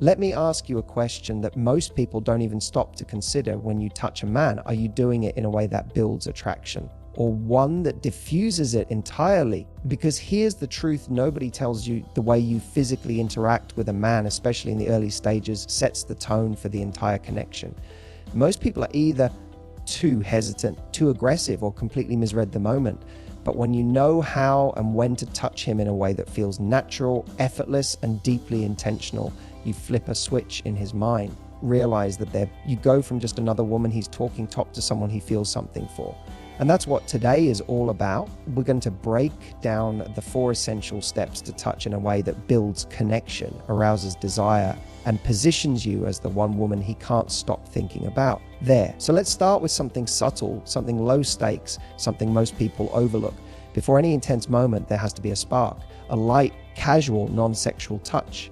Let me ask you a question that most people don't even stop to consider when you touch a man. Are you doing it in a way that builds attraction, or one that diffuses it entirely? Because here's the truth nobody tells you: the way you physically interact with a man, especially in the early stages, sets the tone for the entire connection. Most people are either too hesitant, too aggressive, or completely misread the moment. But when you know how and when to touch him in a way that feels natural, effortless, and deeply intentional, you flip a switch in his mind. Realize that you go from just another woman he's talking top to someone he feels something for. And that's what today is all about. We're going to break down the 4 essential steps to touch in a way that builds connection, arouses desire, and positions you as the one woman he can't stop thinking about. So let's start with something subtle, something low stakes, something most people overlook. Before any intense moment, there has to be a spark, a light, casual, non-sexual touch.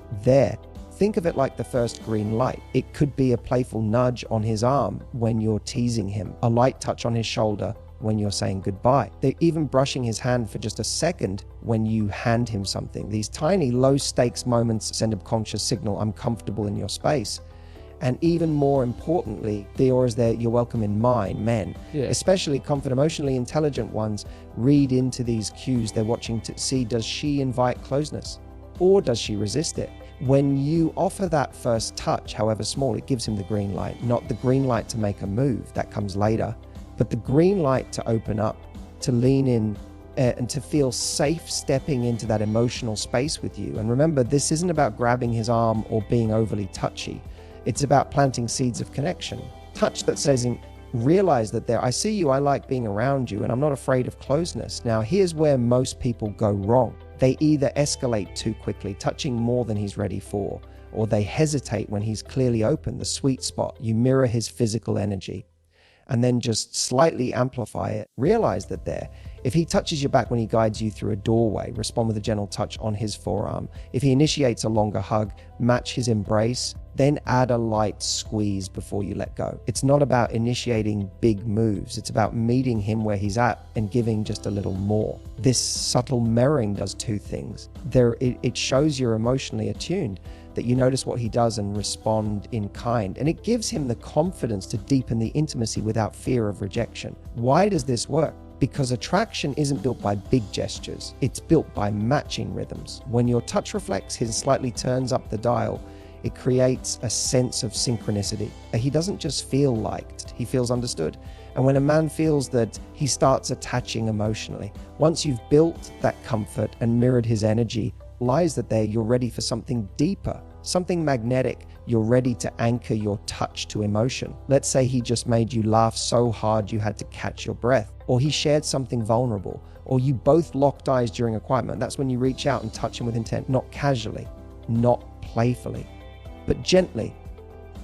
Think of it like the first green light. It could be a playful nudge on his arm when you're teasing him, a light touch on his shoulder when you're saying goodbye. They're even brushing his hand for just a second when you hand him something. These tiny low stakes moments send a conscious signal: I'm comfortable in your space. And even more importantly, you're welcome in mine. Men, especially confident, emotionally intelligent ones, read into these cues. They're watching to see, does she invite closeness or does she resist it? When you offer that first touch, however small, it gives him the green light. Not the green light to make a move, that comes later, but the green light to open up, to lean in, and to feel safe stepping into that emotional space with you. And remember, this isn't about grabbing his arm or being overly touchy. It's about planting seeds of connection. Touch that says, realize that I see you, I like being around you, and I'm not afraid of closeness. Now, here's where most people go wrong. They either escalate too quickly, touching more than he's ready for, or they hesitate when he's clearly open, the sweet spot. You mirror his physical energy and then just slightly amplify it. Realize that if he touches your back when he guides you through a doorway, respond with a gentle touch on his forearm. If he initiates a longer hug, match his embrace, then add a light squeeze before you let go. It's not about initiating big moves. It's about meeting him where he's at and giving just a little more. This subtle mirroring does 2 things. It shows you're emotionally attuned, that you notice what he does and respond in kind. And it gives him the confidence to deepen the intimacy without fear of rejection. Why does this work? Because attraction isn't built by big gestures. It's built by matching rhythms. When your touch reflects his, slightly turns up the dial, it creates a sense of synchronicity. He doesn't just feel liked, he feels understood. And when a man feels that, he starts attaching emotionally. Once you've built that comfort and mirrored his energy, lies that you're ready for something deeper, something magnetic. You're ready to anchor your touch to emotion. Let's say he just made you laugh so hard you had to catch your breath, or he shared something vulnerable, or you both locked eyes during a quiet moment. That's when you reach out and touch him with intent, not casually, not playfully, but gently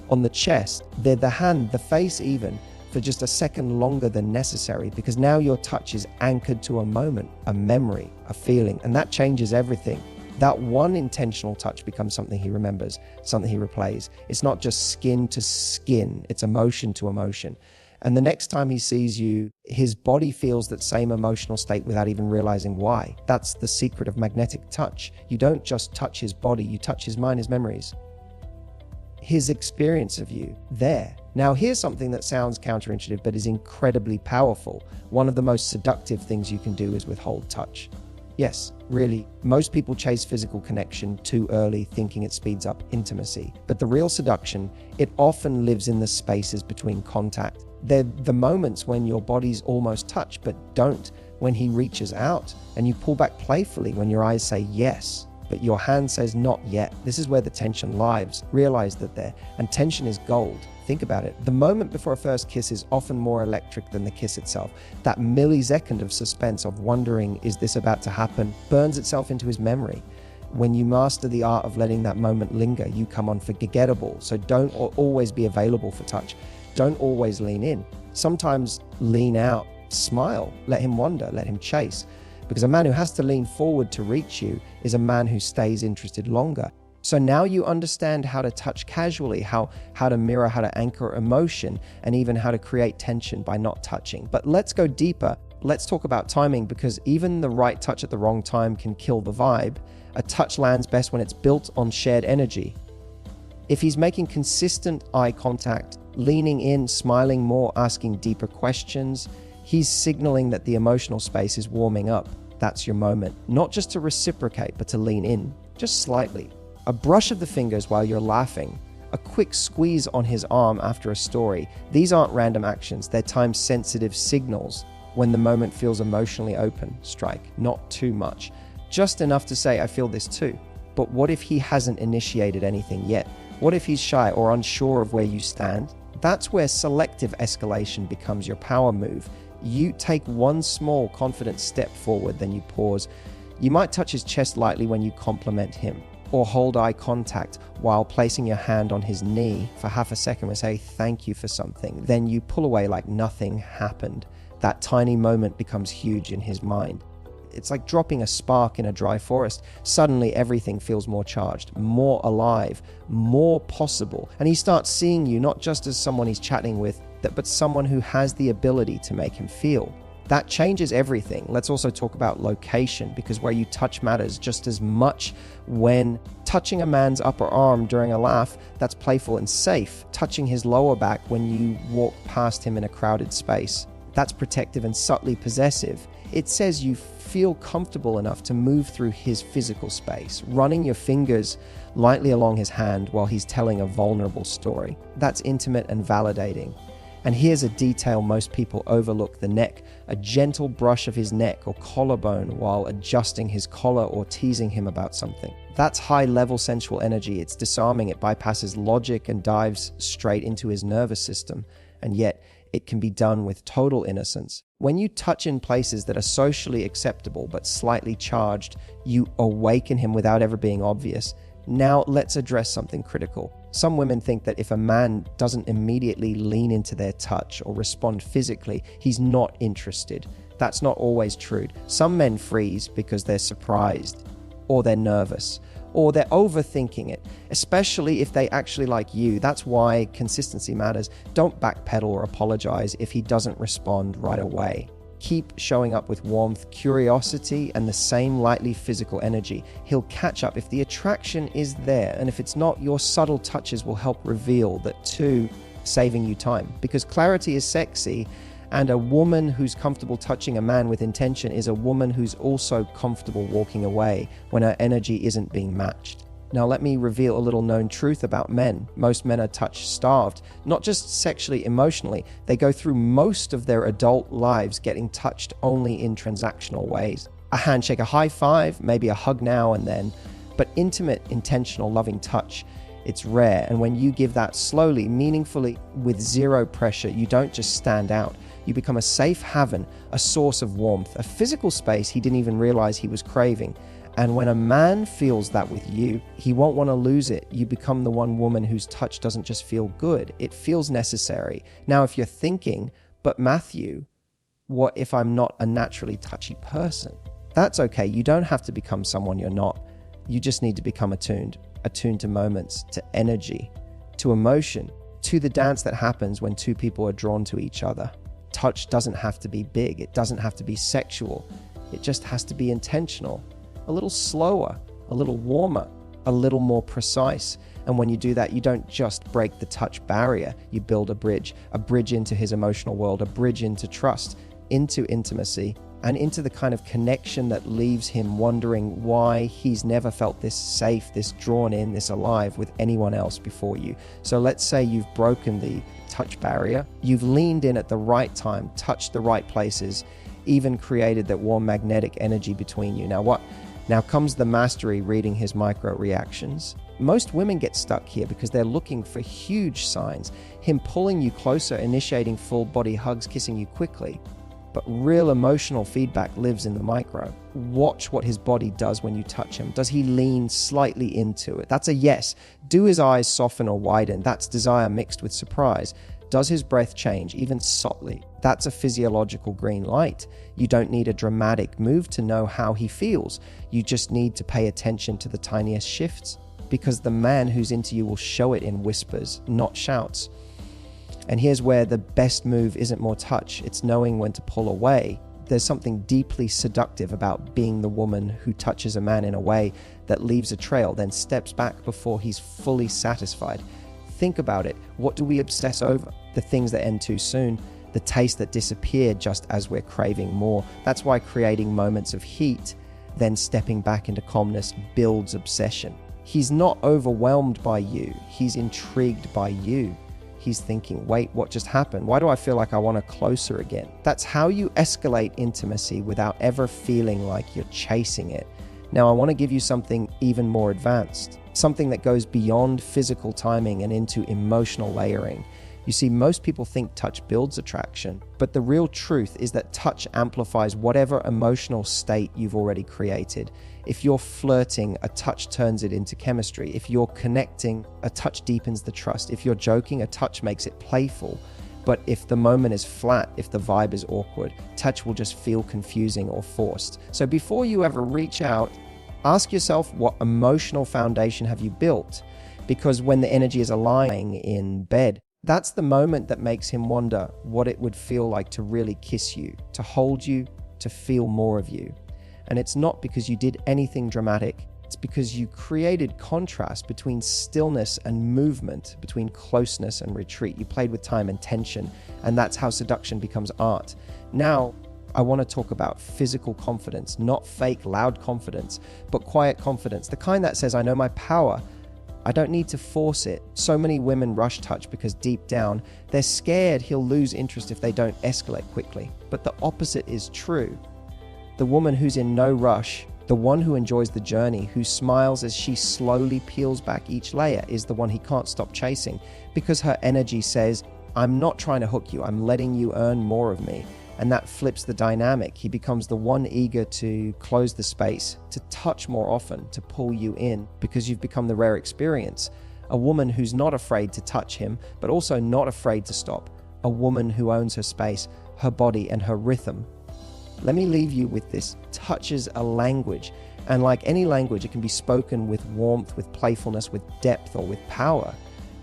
on the chest, the hand, the face even, for just a second longer than necessary, because now your touch is anchored to a moment, a memory, a feeling, and that changes everything. That one intentional touch becomes something he remembers, something he replays. It's not just skin to skin, it's emotion to emotion. And the next time he sees you, his body feels that same emotional state without even realizing why. That's the secret of magnetic touch. You don't just touch his body, you touch his mind, his memories, his experience of you there. Now, here's something that sounds counterintuitive, but is incredibly powerful. One of the most seductive things you can do is withhold touch. Yes, really, most people chase physical connection too early, thinking it speeds up intimacy. But the real seduction, it often lives in the spaces between contact. They're the moments when your bodies almost touch, but don't, when he reaches out, and you pull back playfully when your eyes say yes, but your hand says not yet. This is where the tension lies. Realize that and tension is gold. Think about it. The moment before a first kiss is often more electric than the kiss itself. That millisecond of suspense, of wondering, is this about to happen, burns itself into his memory. When you master the art of letting that moment linger, you come unforgettable. So don't always be available for touch. Don't always lean in. Sometimes lean out, smile, let him wander, let him chase. Because a man who has to lean forward to reach you is a man who stays interested longer. So now you understand how to touch casually, how to mirror, how to anchor emotion, and even how to create tension by not touching. But let's go deeper. Let's talk about timing, because even the right touch at the wrong time can kill the vibe. A touch lands best when it's built on shared energy. If he's making consistent eye contact, leaning in, smiling more, asking deeper questions, he's signaling that the emotional space is warming up. That's your moment. Not just to reciprocate, but to lean in, just slightly. A brush of the fingers while you're laughing, a quick squeeze on his arm after a story. These aren't random actions, they're time-sensitive signals. When the moment feels emotionally open, strike. Not too much. Just enough to say, I feel this too. But what if he hasn't initiated anything yet? What if he's shy or unsure of where you stand? That's where selective escalation becomes your power move. You take one small, confident step forward, then you pause. You might touch his chest lightly when you compliment him, or hold eye contact while placing your hand on his knee for half a second and say thank you for something. Then you pull away like nothing happened. That tiny moment becomes huge in his mind. It's like dropping a spark in a dry forest. Suddenly everything feels more charged, more alive, more possible. And he starts seeing you not just as someone he's chatting with, but someone who has the ability to make him feel. That changes everything. Let's also talk about location, because where you touch matters just as much. When touching a man's upper arm during a laugh, that's playful and safe. Touching his lower back when you walk past him in a crowded space, that's protective and subtly possessive. It says you feel comfortable enough to move through his physical space, running your fingers lightly along his hand while he's telling a vulnerable story. That's intimate and validating. And here's a detail most people overlook: the neck. A gentle brush of his neck or collarbone while adjusting his collar or teasing him about something. That's high-level sensual energy. It's disarming. It bypasses logic and dives straight into his nervous system. And yet, it can be done with total innocence. When you touch in places that are socially acceptable but slightly charged, you awaken him without ever being obvious. Now let's address something critical. Some women think that if a man doesn't immediately lean into their touch or respond physically, he's not interested. That's not always true. Some men freeze because they're surprised, or they're nervous, or they're overthinking it, especially if they actually like you. That's why consistency matters. Don't backpedal or apologize if he doesn't respond right away. Keep showing up with warmth, curiosity, and the same lightly physical energy. He'll catch up if the attraction is there, and if it's not, your subtle touches will help reveal that too, saving you time. Because clarity is sexy, and a woman who's comfortable touching a man with intention is a woman who's also comfortable walking away when her energy isn't being matched. Now let me reveal a little known truth about men. Most men are touch-starved, not just sexually, emotionally. They go through most of their adult lives getting touched only in transactional ways. A handshake, a high five, maybe a hug now and then, but intimate, intentional, loving touch, it's rare. And when you give that slowly, meaningfully, with zero pressure, you don't just stand out. You become a safe haven, a source of warmth, a physical space he didn't even realize he was craving. And when a man feels that with you, he won't want to lose it. You become the one woman whose touch doesn't just feel good, it feels necessary. Now, if you're thinking, but Matthew, what if I'm not a naturally touchy person? That's okay. You don't have to become someone you're not. You just need to become attuned to moments, to energy, to emotion, to the dance that happens when two people are drawn to each other. Touch doesn't have to be big. It doesn't have to be sexual. It just has to be intentional. A little slower, a little warmer, a little more precise. And when you do that, you don't just break the touch barrier. You build a bridge into his emotional world, a bridge into trust, into intimacy, and into the kind of connection that leaves him wondering why he's never felt this safe, this drawn in, this alive with anyone else before you. So let's say you've broken the touch barrier. You've leaned in at the right time, touched the right places, even created that warm magnetic energy between you. Now what? Now comes the mastery, reading his micro reactions. Most women get stuck here because they're looking for huge signs. Him pulling you closer, initiating full body hugs, kissing you quickly. But real emotional feedback lives in the micro. Watch what his body does when you touch him. Does he lean slightly into it? That's a yes. Do his eyes soften or widen? That's desire mixed with surprise. Does his breath change, even subtly? That's a physiological green light. You don't need a dramatic move to know how he feels. You just need to pay attention to the tiniest shifts, because the man who's into you will show it in whispers, not shouts. And here's where the best move isn't more touch, it's knowing when to pull away. There's something deeply seductive about being the woman who touches a man in a way that leaves a trail, then steps back before he's fully satisfied. Think about it. What do we obsess over? The things that end too soon, the taste that disappeared just as we're craving more. That's why creating moments of heat, then stepping back into calmness, builds obsession. He's not overwhelmed by you. He's intrigued by you. He's thinking, wait, what just happened? Why do I feel like I want to closer again? That's how you escalate intimacy without ever feeling like you're chasing it. Now, I want to give you something even more advanced, something that goes beyond physical timing and into emotional layering. You see, most people think touch builds attraction, but the real truth is that touch amplifies whatever emotional state you've already created. If you're flirting, a touch turns it into chemistry. If you're connecting, a touch deepens the trust. If you're joking, a touch makes it playful. But if the moment is flat, if the vibe is awkward, touch will just feel confusing or forced. So before you ever reach out, ask yourself, what emotional foundation have you built? Because when the energy is lying in bed, that's the moment that makes him wonder what it would feel like to really kiss you, to hold you, to feel more of you. And it's not because you did anything dramatic. It's because you created contrast between stillness and movement, between closeness and retreat. You played with time and tension, and that's how seduction becomes art. Now, I want to talk about physical confidence, not fake, loud confidence, but quiet confidence, the kind that says, I know my power. I don't need to force it. So many women rush touch because deep down, they're scared he'll lose interest if they don't escalate quickly. But the opposite is true. The woman who's in no rush, the one who enjoys the journey, who smiles as she slowly peels back each layer, is the one he can't stop chasing, because her energy says, I'm not trying to hook you, I'm letting you earn more of me. And that flips the dynamic. He becomes the one eager to close the space, to touch more often, to pull you in, because you've become the rare experience. A woman who's not afraid to touch him, but also not afraid to stop. A woman who owns her space, her body, and her rhythm. Let me leave you with this. Touch is a language, and like any language, it can be spoken with warmth, with playfulness, with depth, or with power.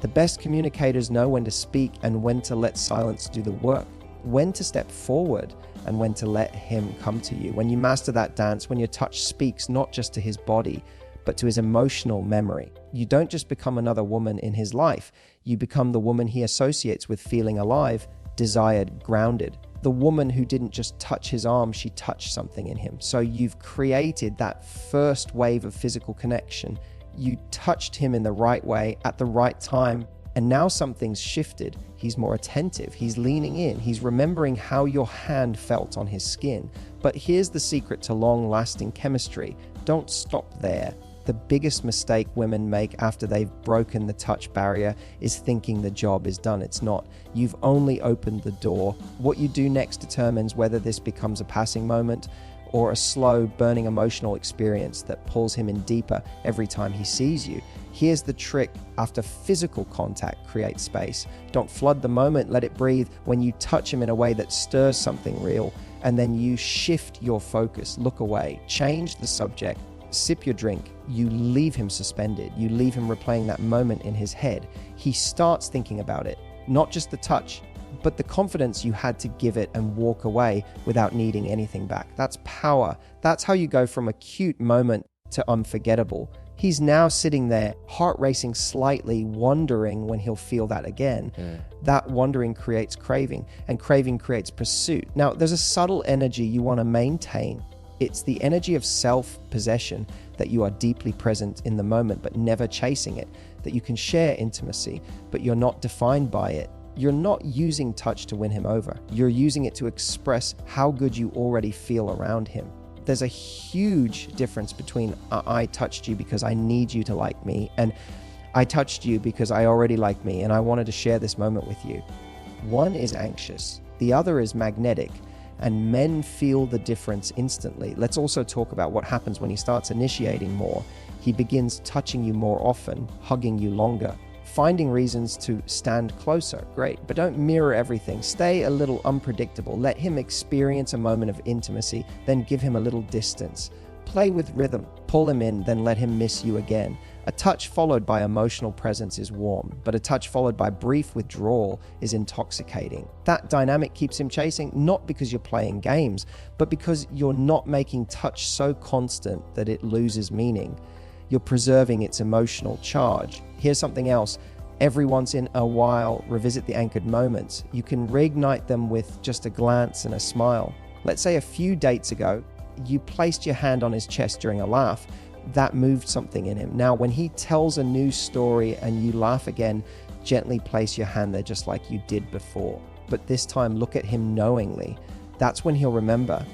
The best communicators know when to speak and when to let silence do the work, when to step forward and when to let him come to you. When you master that dance, when your touch speaks not just to his body, but to his emotional memory, you don't just become another woman in his life, you become the woman he associates with feeling alive, desired, grounded. The woman who didn't just touch his arm, she touched something in him. So you've created that first wave of physical connection. You touched him in the right way at the right time. And now something's shifted. He's more attentive. He's leaning in. He's remembering how your hand felt on his skin. But here's the secret to long-lasting chemistry. Don't stop there. The biggest mistake women make after they've broken the touch barrier is thinking the job is done. It's not. You've only opened the door. What you do next determines whether this becomes a passing moment or a slow, burning emotional experience that pulls him in deeper every time he sees you. Here's the trick. After physical contact, create space. Don't flood the moment, let it breathe. When you touch him in a way that stirs something real, and then you shift your focus, look away, change the subject, sip your drink, you leave him suspended. You leave him replaying that moment in his head. He starts thinking about it, not just the touch, but the confidence you had to give it and walk away without needing anything back. That's power. That's how you go from a cute moment to unforgettable. He's now sitting there, heart racing slightly, wondering when he'll feel that again. That wondering creates craving, and craving creates pursuit. Now, there's a subtle energy you want to maintain. It's the energy of self-possession, that you are deeply present in the moment, but never chasing it, that you can share intimacy, but you're not defined by it. You're not using touch to win him over. You're using it to express how good you already feel around him. There's a huge difference between I touched you because I need you to like me, and I touched you because I already like me and I wanted to share this moment with you. One is anxious, the other is magnetic, and men feel the difference instantly. Let's also talk about what happens when he starts initiating more. He begins touching you more often, hugging you longer, finding reasons to stand closer. Great, but don't mirror everything. Stay a little unpredictable. Let him experience a moment of intimacy, then give him a little distance. Play with rhythm. Pull him in, then let him miss you again. A touch followed by emotional presence is warm, but a touch followed by brief withdrawal is intoxicating. That dynamic keeps him chasing, not because you're playing games, but because you're not making touch so constant that it loses meaning. You're preserving its emotional charge. Here's something else. Every once in a while, revisit the anchored moments. You can reignite them with just a glance and a smile. Let's say a few dates ago, you placed your hand on his chest during a laugh. That moved something in him. Now, when he tells a new story and you laugh again, gently place your hand there just like you did before. But this time, look at him knowingly. That's when he'll remember.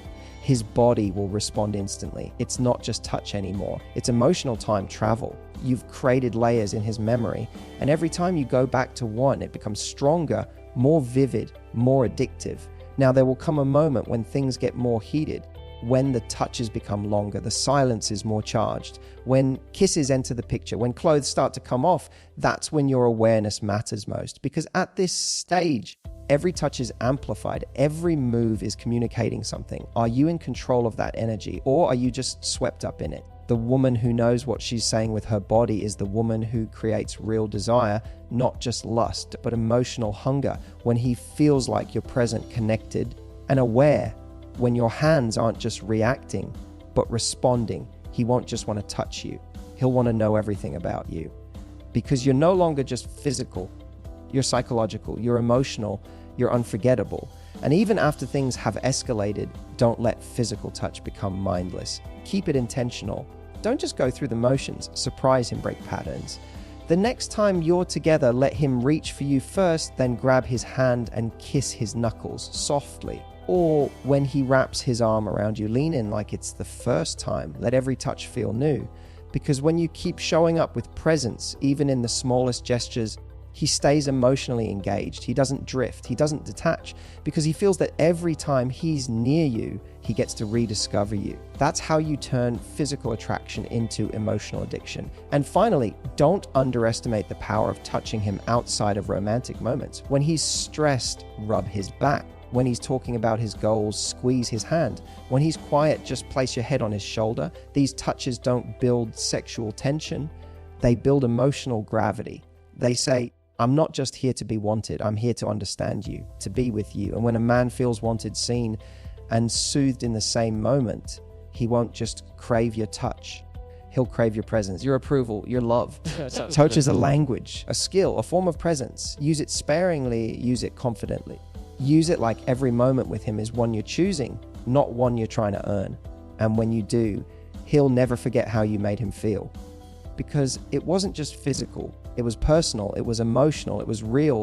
His body will respond instantly. It's not just touch anymore. It's emotional time travel. You've created layers in his memory. And every time you go back to one, it becomes stronger, more vivid, more addictive. Now, there will come a moment when things get more heated, when the touches become longer, the silence is more charged, when kisses enter the picture, when clothes start to come off. That's when your awareness matters most. Because at this stage, every touch is amplified. Every move is communicating something. Are you in control of that energy, or are you just swept up in it? The woman who knows what she's saying with her body is the woman who creates real desire, not just lust, but emotional hunger. When he feels like you're present, connected, and aware, when your hands aren't just reacting, but responding, he won't just want to touch you. He'll want to know everything about you. Because you're no longer just physical. You're psychological, you're emotional, you're unforgettable. And even after things have escalated, don't let physical touch become mindless. Keep it intentional. Don't just go through the motions. Surprise him, break patterns. The next time you're together, let him reach for you first, then grab his hand and kiss his knuckles softly. Or when he wraps his arm around you, lean in like it's the first time. Let every touch feel new. Because when you keep showing up with presence, even in the smallest gestures, he stays emotionally engaged. He doesn't drift. He doesn't detach, because he feels that every time he's near you, he gets to rediscover you. That's how you turn physical attraction into emotional addiction. And finally, don't underestimate the power of touching him outside of romantic moments. When he's stressed, rub his back. When he's talking about his goals, squeeze his hand. When he's quiet, just place your head on his shoulder. These touches don't build sexual tension. They build emotional gravity. They say, I'm not just here to be wanted. I'm here to understand you, to be with you. And when a man feels wanted, seen, and soothed in the same moment, he won't just crave your touch. He'll crave your presence, your approval, your love. Touch is a language, a skill, a form of presence. Use it sparingly, use it confidently. Use it like every moment with him is one you're choosing, not one you're trying to earn. And when you do, he'll never forget how you made him feel. Because it wasn't just physical, it was personal, it was emotional, it was real,